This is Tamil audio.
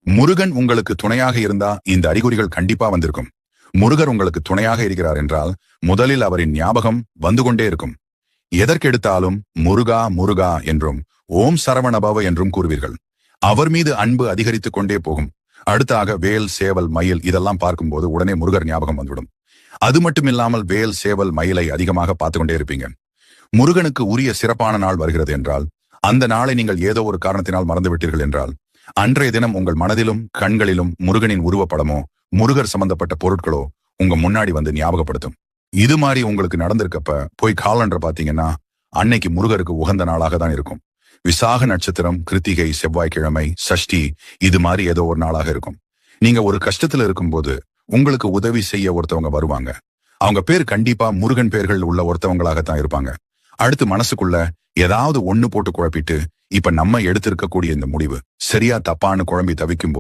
முருகன் உங்களுக்கு துணையாக இருந்தா இந்த அறிகுறிகள் கண்டிப்பா வந்திருக்கும். முருகர் உங்களுக்கு துணையாக இருக்கிறார் என்றால் முதலில் அவரின் ஞாபகம் வந்து கொண்டே இருக்கும். எதற்கெடுத்தாலும் முருகா முருகா என்றும் ஓம் சரவணபவ என்றும் கூறுவீர்கள். அவர் மீது அன்பு அதிகரித்துக் கொண்டே போகும். அடுத்தாக வேல் சேவல் மயில் இதெல்லாம் பார்க்கும்போது உடனே முருகர் ஞாபகம் வந்துவிடும். அது மட்டும் இல்லாமல் வேல் சேவல் மயிலை அதிகமாக பார்த்து கொண்டே இருப்பீங்க. முருகனுக்கு உரிய சிறப்பான நாள் வருகிறது என்றால் அந்த நாளை நீங்கள் ஏதோ ஒரு காரணத்தினால் மறந்துவிட்டீர்கள் என்றால் அன்றைய தினம் உங்கள் மனதிலும் கண்களிலும் முருகனின் உருவப்படமோ முருகர் சம்பந்தப்பட்ட பொருட்களோ உங்க முன்னாடி வந்து ஞாபகப்படுத்தும். இது மாதிரி உங்களுக்கு நடந்திருக்கப்ப போய் காலண்டர் பாத்தீங்கன்னா அன்னைக்கு முருகருக்கு உகந்த நாளாக தான் இருக்கும். விசாக நட்சத்திரம், கிருத்திகை, செவ்வாய்க்கிழமை, சஷ்டி இது மாதிரி ஏதோ ஒரு நாளாக இருக்கும். நீங்க ஒரு கஷ்டத்துல இருக்கும்போது உங்களுக்கு உதவி செய்ய ஒருத்தவங்க வருவாங்க. அவங்க பேர் கண்டிப்பா முருகன் பேர்கள் உள்ள ஒருத்தவங்களாகத்தான் இருப்பாங்க. அடுத்து மனசுக்குள்ள ஏதாவது ஒண்ணு போட்டு குழப்பிட்டு இப்ப நம்ம எடுத்திருக்கக்கூடிய இந்த முடிவு சரியா தப்பான்னு குழம்பி தவிக்கும்